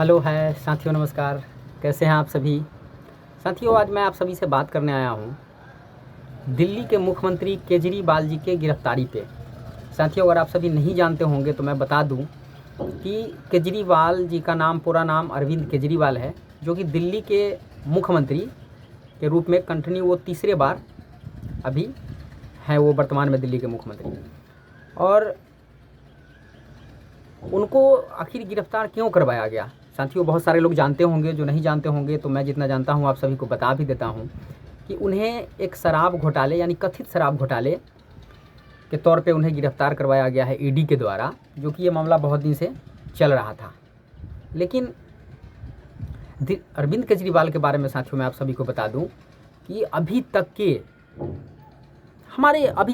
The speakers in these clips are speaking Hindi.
हेलो है साथियों, नमस्कार। कैसे हैं आप सभी साथियों? आज मैं आप सभी से बात करने आया हूं दिल्ली के मुख्यमंत्री केजरीवाल जी के गिरफ्तारी पे। साथियों, अगर आप सभी नहीं जानते होंगे तो मैं बता दूं कि केजरीवाल जी का नाम, पूरा नाम अरविंद केजरीवाल है, जो कि दिल्ली के मुख्यमंत्री के रूप में कंटिन्यू वो तीसरे बार अभी हैं, वो वर्तमान में दिल्ली के मुख्यमंत्री। और उनको आखिर गिरफ्तार क्यों करवाया गया? साथियों, बहुत सारे लोग जानते होंगे, जो नहीं जानते होंगे तो मैं जितना जानता हूँ आप सभी को बता भी देता हूँ कि उन्हें एक शराब घोटाले यानी कथित शराब घोटाले के तौर पे उन्हें गिरफ्तार करवाया गया है ईडी के द्वारा, जो कि ये मामला बहुत दिन से चल रहा था। लेकिन अरविंद केजरीवाल के बारे में साथियों मैं आप सभी को बता दूं कि अभी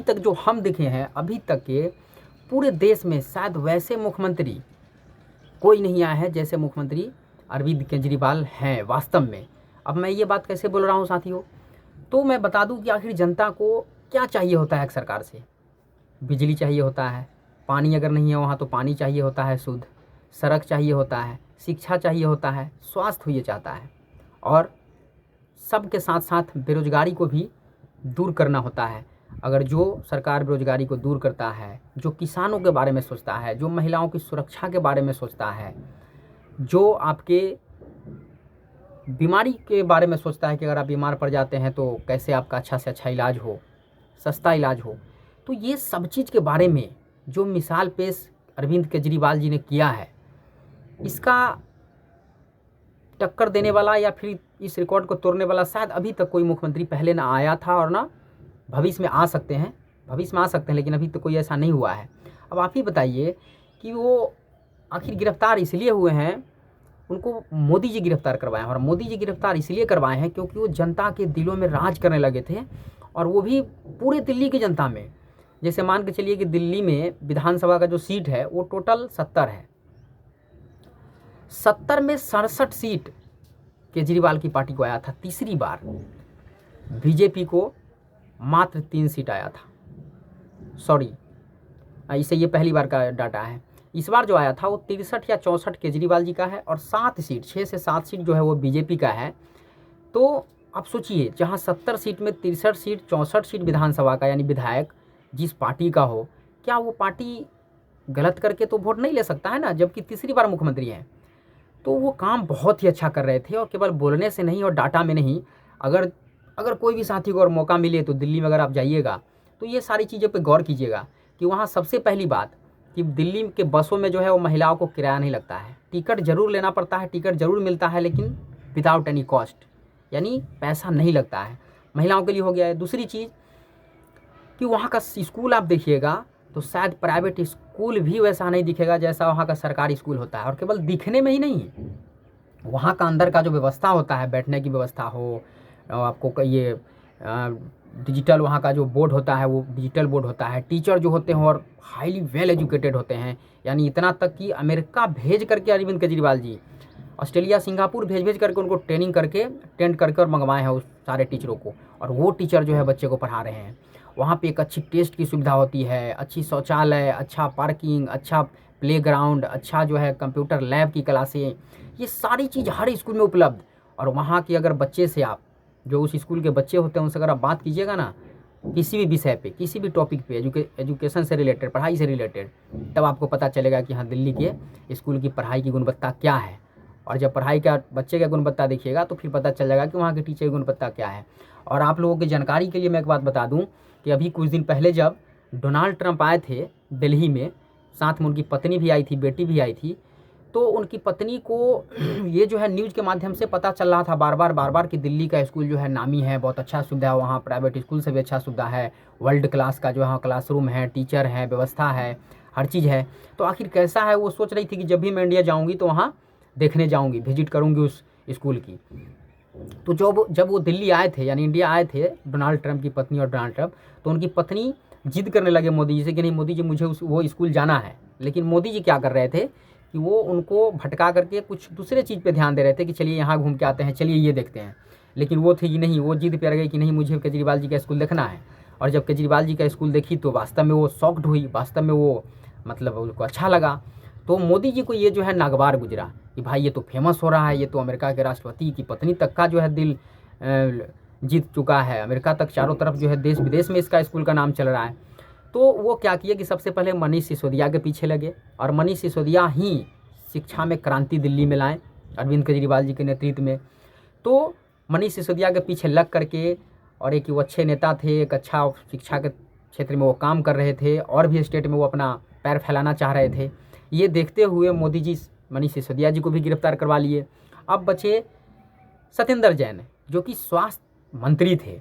तक जो हम देखे हैं, अभी तक के पूरे देश में शायद वैसे मुख्यमंत्री कोई नहीं आया है जैसे मुख्यमंत्री अरविंद केजरीवाल हैं वास्तव में। अब मैं ये बात कैसे बोल रहा हूँ साथियों, तो मैं बता दूं कि आखिर जनता को क्या चाहिए होता है एक सरकार से। बिजली चाहिए होता है, पानी अगर नहीं है वहाँ तो पानी चाहिए होता है शुद्ध, सड़क चाहिए होता है, शिक्षा चाहिए होता है, स्वास्थ्य ये चाहता है, और सबके साथ साथ बेरोजगारी को भी दूर करना होता है। अगर जो सरकार बेरोजगारी को दूर करता है, जो किसानों के बारे में सोचता है, जो महिलाओं की सुरक्षा के बारे में सोचता है, जो आपके बीमारी के बारे में सोचता है कि अगर आप बीमार पड़ जाते हैं तो कैसे आपका अच्छा से अच्छा इलाज हो, सस्ता इलाज हो, तो ये सब चीज़ के बारे में जो मिसाल पेश अरविंद केजरीवाल जी ने किया है, इसका टक्कर देने वाला या फिर इस रिकॉर्ड को तोड़ने वाला शायद अभी तक कोई मुख्यमंत्री पहले ना आया था और ना भविष्य में आ सकते हैं। लेकिन अभी तक कोई ऐसा नहीं हुआ है। अब आप ही बताइए कि वो आखिर गिरफ्तार इसलिए हुए हैं, उनको मोदी जी गिरफ्तार करवाए हैं, और मोदी जी गिरफ्तार इसलिए करवाए हैं क्योंकि वो जनता के दिलों में राज करने लगे थे, और वो भी पूरे दिल्ली की जनता में। जैसे मान के चलिए कि दिल्ली में विधानसभा का जो सीट है वो टोटल 70 है, 70 में 67 सीट केजरीवाल की पार्टी को आया था तीसरी बार। बीजेपी को मात्र 3 सीट आया था, सॉरी, इसे ये पहली बार का डाटा है। इस बार जो आया था वो 63 या 64 केजरीवाल जी का है, और 7 सीट, 6 से 7 सीट जो है वो बीजेपी का है। तो आप सोचिए, जहाँ 70 सीट में 63 सीट, 64 सीट विधानसभा का यानी विधायक जिस पार्टी का हो, क्या वो पार्टी गलत करके तो वोट नहीं ले सकता है ना, जबकि तीसरी बार मुख्यमंत्री हैं। तो वो काम बहुत ही अच्छा कर रहे थे, और केवल बोलने से नहीं और डाटा में नहीं। अगर कोई भी साथी को और मौका मिले तो दिल्ली में अगर आप जाइएगा तो ये सारी चीज़ों पे गौर कीजिएगा कि वहाँ सबसे पहली बात कि दिल्ली के बसों में जो है वो महिलाओं को किराया नहीं लगता है। टिकट ज़रूर लेना पड़ता है, टिकट ज़रूर मिलता है, लेकिन विदाउट एनी कॉस्ट, यानी पैसा नहीं लगता है, महिलाओं के लिए हो गया है। दूसरी चीज़ कि वहाँ का स्कूल आप देखिएगा तो शायद प्राइवेट स्कूल भी वैसा नहीं दिखेगा जैसा वहाँ का सरकारी स्कूल होता है। और केवल दिखने में ही नहीं, वहाँ का अंदर का जो व्यवस्था होता है, बैठने की व्यवस्था हो, आपको ये डिजिटल वहाँ का जो बोर्ड होता है वो डिजिटल बोर्ड होता है, टीचर जो होते हैं और हाईली वेल एजुकेटेड होते हैं। यानी इतना तक कि अमेरिका भेज करके अरविंद केजरीवाल जी ऑस्ट्रेलिया, सिंगापुर भेज करके उनको ट्रेंड करके और मंगवाए हैं उस सारे टीचरों को, और वो टीचर जो है बच्चे को पढ़ा रहे हैं। वहाँ पे एक अच्छी टेस्ट की सुविधा होती है, अच्छी शौचालय, अच्छा पार्किंग, अच्छा प्लेग्राउंड, अच्छा जो है कंप्यूटर लैब की क्लासें, ये सारी चीज़ हर स्कूल में उपलब्ध। और वहाँ की अगर बच्चे से आप, जो उस स्कूल के बच्चे होते हैं उनसे अगर आप बात कीजिएगा ना, किसी भी विषय पे, किसी भी टॉपिक पे, एजुकेशन से रिलेटेड, पढ़ाई से रिलेटेड, तब आपको पता चलेगा कि हाँ, दिल्ली के स्कूल की पढ़ाई की गुणवत्ता क्या है। और जब पढ़ाई का बच्चे का गुणवत्ता देखिएगा तो फिर पता चल जाएगा कि वहाँ के टीचर की गुणवत्ता क्या है। और आप लोगों की जानकारी के लिए मैं एक बात बता दूँ कि अभी कुछ दिन पहले जब डोनाल्ड ट्रंप आए थे दिल्ली में, साथ में उनकी पत्नी भी आई थी, बेटी भी आई थी, तो उनकी पत्नी को ये जो है न्यूज़ के माध्यम से पता चल रहा था बार बार कि दिल्ली का स्कूल जो है नामी है, बहुत अच्छा सुविधा है वहाँ, प्राइवेट स्कूल से भी अच्छा सुविधा है, वर्ल्ड क्लास का जो है क्लासरूम है, टीचर है, व्यवस्था है, हर चीज़ है। तो आखिर कैसा है वो सोच रही थी कि जब भी मैं इंडिया जाऊँगी तो वहाँ देखने जाऊँगी, विजिट करूँगी उस स्कूल की। तो जब वो दिल्ली आए थे, यानी इंडिया आए थे, डोनाल्ड ट्रंप की पत्नी और डोनाल्ड ट्रंप, तो उनकी पत्नी जिद करने लगे मोदी जी से कि नहीं मोदी जी, मुझे वो स्कूल जाना है। लेकिन मोदी जी क्या कर रहे थे कि वो उनको भटका करके कुछ दूसरे चीज़ पे ध्यान दे रहे थे कि चलिए यहाँ घूम के आते हैं, चलिए ये देखते हैं। लेकिन वो थी कि नहीं, वो जिद पे अड़ गई कि नहीं, मुझे केजरीवाल जी का स्कूल देखना है। और जब केजरीवाल जी का स्कूल देखी तो वास्तव में वो शॉक्ड हुई, वास्तव में वो मतलब उनको अच्छा लगा। तो मोदी जी को ये जो है नागवार गुजरा कि भाई ये तो फेमस हो रहा है, ये तो अमेरिका के राष्ट्रपति की पत्नी तक का जो है दिल जीत चुका है, अमेरिका तक चारों तरफ जो है देश विदेश में इसका स्कूल का नाम चल रहा है। तो वो क्या किए कि सबसे पहले मनीष सिसोदिया के पीछे लगे और मनीष सिसोदिया ही शिक्षा में क्रांति दिल्ली में लाए अरविंद केजरीवाल जी के नेतृत्व में। तो मनीष सिसोदिया के पीछे लग करके, और एक वो अच्छे नेता थे, एक अच्छा शिक्षा के क्षेत्र में वो काम कर रहे थे और भी स्टेट में वो अपना पैर फैलाना चाह रहे थे। ये देखते हुए मोदी जी मनीष सिसोदिया जी को भी गिरफ्तार करवा लिए। अब बचे सत्येंद्र जैन जो कि स्वास्थ्य मंत्री थे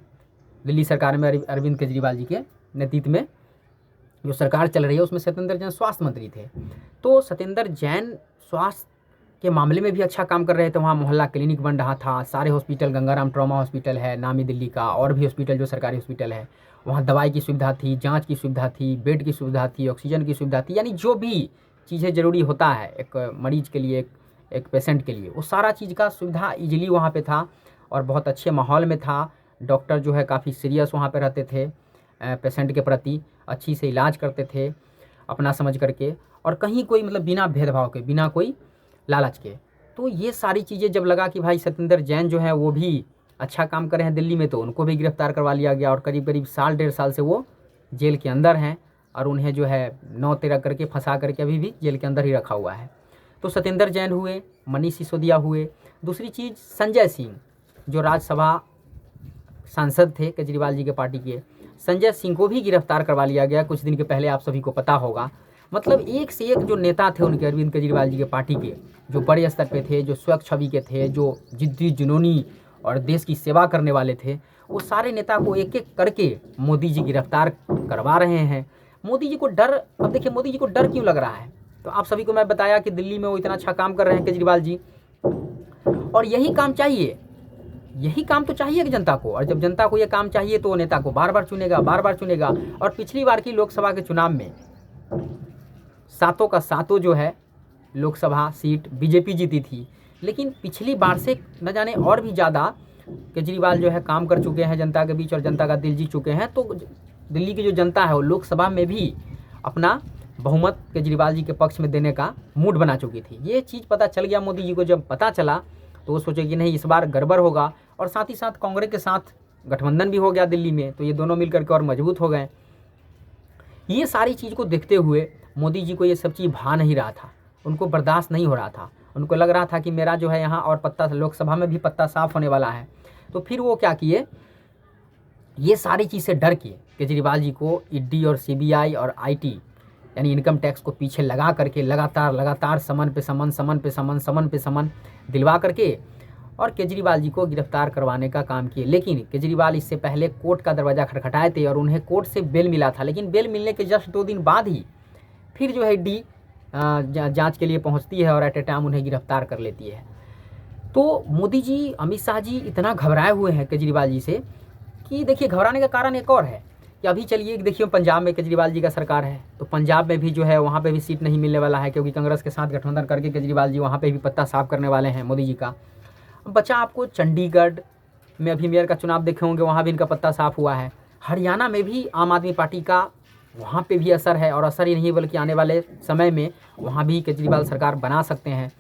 दिल्ली सरकार में, अरविंद केजरीवाल जी के नेतृत्व में जो सरकार चल रही है उसमें सत्येंद्र जैन स्वास्थ्य मंत्री थे। तो सत्येंद्र जैन स्वास्थ्य के मामले में भी अच्छा काम कर रहे थे। वहाँ मोहल्ला क्लिनिक बन रहा था, सारे हॉस्पिटल, गंगाराम ट्रॉमा हॉस्पिटल है नामी दिल्ली का, और भी हॉस्पिटल जो सरकारी हॉस्पिटल है, वहाँ दवाई की सुविधा थी, जांच की सुविधा थी, बेड की सुविधा थी, ऑक्सीजन की सुविधा थी, यानी जो भी चीज़ें ज़रूरी होता है एक मरीज के लिए, एक पेशेंट के लिए, वो सारा चीज़ का सुविधा ईजिली वहाँ पे था और बहुत अच्छे माहौल में था। डॉक्टर जो है काफ़ी सीरियस वहाँ पे रहते थे, पेशेंट के प्रति अच्छी से इलाज करते थे अपना समझ करके, और कहीं कोई मतलब बिना भेदभाव के, बिना कोई लालच के। तो ये सारी चीज़ें जब लगा कि भाई सत्येंद्र जैन जो है वो भी अच्छा काम कर रहे हैं दिल्ली में, तो उनको भी गिरफ्तार करवा लिया गया और करीब करीब साल 1.5 साल से वो जेल के अंदर हैं और उन्हें जो है 9-13 करके फंसा करके अभी भी जेल के अंदर ही रखा हुआ है। तो सत्येंद्र जैन हुए, मनीष सिसोदिया हुए। दूसरी चीज़ संजय सिंह जो राज्यसभा सांसद थे केजरीवाल जी के पार्टी के, संजय सिंह को भी गिरफ्तार करवा लिया गया कुछ दिन के पहले, आप सभी को पता होगा। मतलब एक से एक जो नेता थे उनके अरविंद केजरीवाल जी के पार्टी के, जो बड़े स्तर पे थे, जो स्वच्छ छवि के थे, जो जिद्दी जुनूनी और देश की सेवा करने वाले थे, वो सारे नेता को एक एक करके मोदी जी गिरफ्तार करवा रहे हैं। मोदी जी को डर, अब देखिए मोदी जी को डर क्यों लग रहा है, तो आप सभी को मैं बताया कि दिल्ली में वो इतना अच्छा काम कर रहे हैं केजरीवाल जी, और यही काम चाहिए, यही काम तो चाहिए कि जनता को, और जब जनता को ये काम चाहिए तो नेता को बार बार चुनेगा, बार बार चुनेगा। और पिछली बार की लोकसभा के चुनाव में 7 का 7 जो है लोकसभा सीट बीजेपी जीती थी, लेकिन पिछली बार से न जाने और भी ज़्यादा केजरीवाल जो है काम कर चुके हैं जनता के बीच और जनता का दिल जीत चुके हैं। तो दिल्ली की जो जनता है वो लोकसभा में भी अपना बहुमत केजरीवाल जी के पक्ष में देने का मूड बना चुकी थी। ये चीज़ पता चल गया मोदी जी को, जब पता चला तो वो सोचे कि नहीं इस बार गड़बड़ होगा, और साथ ही साथ कांग्रेस के साथ गठबंधन भी हो गया दिल्ली में, तो ये दोनों मिलकर के और मजबूत हो गए। ये सारी चीज़ को देखते हुए मोदी जी को ये सब चीज़ भा नहीं रहा था, उनको बर्दाश्त नहीं हो रहा था। उनको लग रहा था कि मेरा जो है यहाँ और पत्ता, लोकसभा में भी पत्ता साफ होने वाला है। तो फिर वो क्या किए, ये सारी चीज़ से डर के केजरीवाल जी को ईडी और सीबीआई और आईटी यानी इनकम टैक्स को पीछे लगा करके लगातार समन पे समन दिलवा करके और केजरीवाल जी को गिरफ्तार करवाने का काम किए। लेकिन केजरीवाल इससे पहले कोर्ट का दरवाज़ा खटखटाए थे और उन्हें कोर्ट से बेल मिला था, लेकिन बेल मिलने के जस्ट 2 दिन बाद ही फिर जो है ईडी जांच के लिए पहुंचती है और एट ए टाइम उन्हें गिरफ्तार कर लेती है। तो मोदी जी, अमित शाह जी इतना घबराए हुए हैं केजरीवाल जी से कि देखिए घबराने का कारण एक और है कि अभी चलिए देखिए पंजाब में केजरीवाल जी का सरकार है, तो पंजाब में भी जो है वहाँ पे भी सीट नहीं मिलने वाला है, क्योंकि कांग्रेस के साथ गठबंधन करके केजरीवाल जी वहाँ पे भी पत्ता साफ करने वाले हैं मोदी जी का। बचा आपको चंडीगढ़ में अभी मेयर का चुनाव देखे होंगे, वहाँ भी इनका पत्ता साफ हुआ है। हरियाणा में भी आम आदमी पार्टी का वहाँ पे भी असर है, और असर ही नहीं बल्कि आने वाले समय में वहाँ भी केजरीवाल सरकार बना सकते हैं।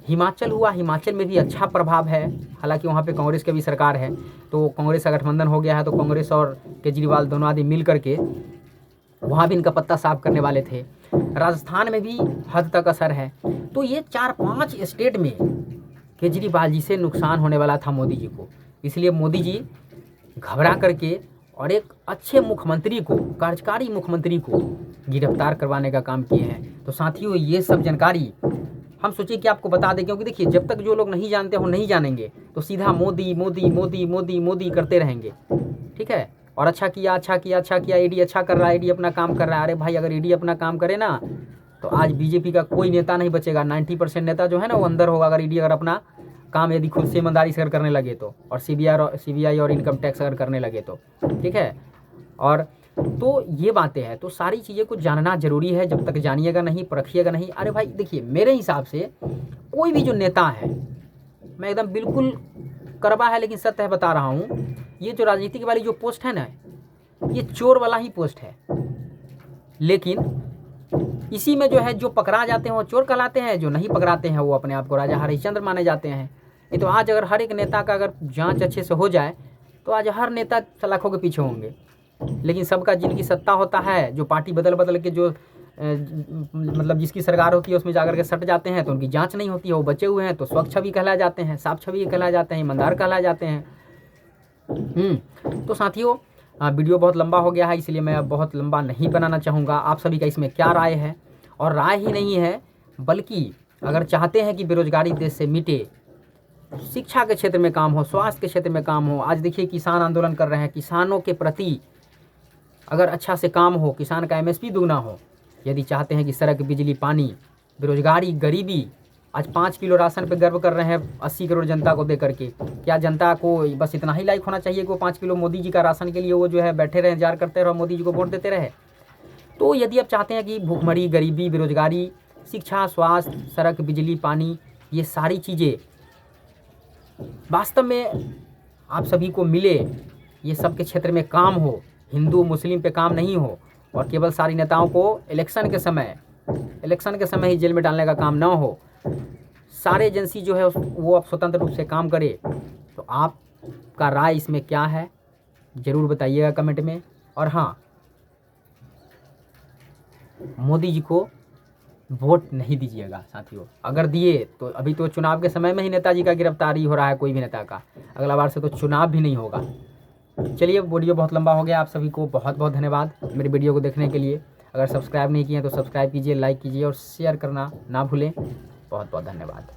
हिमाचल हुआ, हिमाचल में भी अच्छा प्रभाव है, हालांकि वहाँ पे कांग्रेस की भी सरकार है, तो कांग्रेस का गठबंधन हो गया है, तो कांग्रेस और केजरीवाल दोनों आदमी मिल करके वहाँ भी इनका पत्ता साफ करने वाले थे। राजस्थान में भी हद तक असर है। तो ये 4-5 स्टेट में केजरीवाल जी से नुकसान होने वाला था मोदी जी को, इसलिए मोदी जी घबरा करके और एक अच्छे मुख्यमंत्री को, कार्यकारी मुख्यमंत्री को गिरफ्तार करवाने का काम किए हैं। तो साथियों ये सब जानकारी हम सोचिए कि आपको बता दें, क्योंकि देखिए जब तक जो लोग नहीं जानते हो नहीं जानेंगे तो सीधा मोदी मोदी मोदी मोदी मोदी करते रहेंगे, ठीक है। और अच्छा किया ईडी अच्छा कर रहा है, ईडी अपना काम कर रहा है। अरे भाई अगर ईडी अपना काम करे ना तो आज बीजेपी का कोई नेता नहीं बचेगा, 90% नेता जो है ना वो अंदर होगा, अगर ईडी अगर अपना काम यदि खुद से ईमानदारी से करने लगे तो, और सीबीआई और इनकम टैक्स अगर करने लगे तो, ठीक है। और तो ये बातें हैं, तो सारी चीज़ें को जानना जरूरी है, जब तक जानिएगा नहीं, परखिएगा नहीं। अरे भाई देखिए मेरे हिसाब से कोई भी जो नेता है, मैं एकदम बिल्कुल करवा है लेकिन सत्य है बता रहा हूँ, ये जो राजनीतिक वाली जो पोस्ट है ना, ये चोर वाला ही पोस्ट है। लेकिन इसी में जो है जो पकड़ा जाते हैं वो चोर कहलाते हैं, जो नहीं पकड़ाते हैं वो अपने आप को राजा हरिश्चंद्र माने जाते हैं। नहीं तो आज अगर हर एक नेता का अगर जांच अच्छे से हो जाए तो आज हर नेता सलाखों के पीछे होंगे। लेकिन सबका जिनकी सत्ता होता है, जो पार्टी बदल बदल के जो मतलब जिसकी सरकार होती है उसमें जाकर के सट जाते हैं तो उनकी जांच नहीं होती है, वो बचे हुए हैं तो स्वच्छ छवि कहला जाते हैं, साफ छवि कहला जाते हैं, ईमानदार कहला जाते हैं। तो साथियों वीडियो बहुत लंबा हो गया है, इसलिए मैं अब बहुत लंबा नहीं बनाना चाहूँगा। आप सभी का इसमें क्या राय है? और राय ही नहीं है बल्कि अगर चाहते हैं कि बेरोजगारी देश से मिटे, शिक्षा के क्षेत्र में काम हो, स्वास्थ्य के क्षेत्र में काम हो। आज देखिए किसान आंदोलन कर रहे हैं, किसानों के प्रति अगर अच्छा से काम हो, किसान का MSP दुगना हो, यदि चाहते हैं कि सड़क, बिजली, पानी, बेरोजगारी, गरीबी, आज 5 किलो राशन पे गर्व कर रहे हैं 80 करोड़ जनता को दे करके। क्या जनता को बस इतना ही लाइक होना चाहिए कि वो 5 किलो मोदी जी का राशन के लिए वो जो है बैठे रहे, इंतजार करते रहे और मोदी जी को वोट देते रहे? तो यदि आप चाहते हैं कि भूखमरी, गरीबी, बेरोजगारी, शिक्षा, स्वास्थ्य, सड़क, बिजली, पानी, ये सारी चीज़ें वास्तव में आप सभी को मिले, ये सब के क्षेत्र में काम हो, हिंदू मुस्लिम पे काम नहीं हो, और केवल सारी नेताओं को इलेक्शन के समय ही जेल में डालने का काम ना हो, सारे एजेंसी जो है वो अब स्वतंत्र रूप से काम करे। तो आपका राय इसमें क्या है ज़रूर बताइएगा कमेंट में। और हाँ, मोदी जी को वोट नहीं दीजिएगा साथियों। अगर दिए तो अभी तो चुनाव के समय में ही नेताजी का गिरफ्तारी हो रहा है, कोई भी नेता का, अगला बार से तो चुनाव भी नहीं होगा। चलिए वीडियो बहुत लंबा हो गया, आप सभी को बहुत बहुत धन्यवाद मेरे वीडियो को देखने के लिए। अगर सब्सक्राइब नहीं किए तो सब्सक्राइब कीजिए, लाइक कीजिए और शेयर करना ना भूलें। बहुत बहुत धन्यवाद।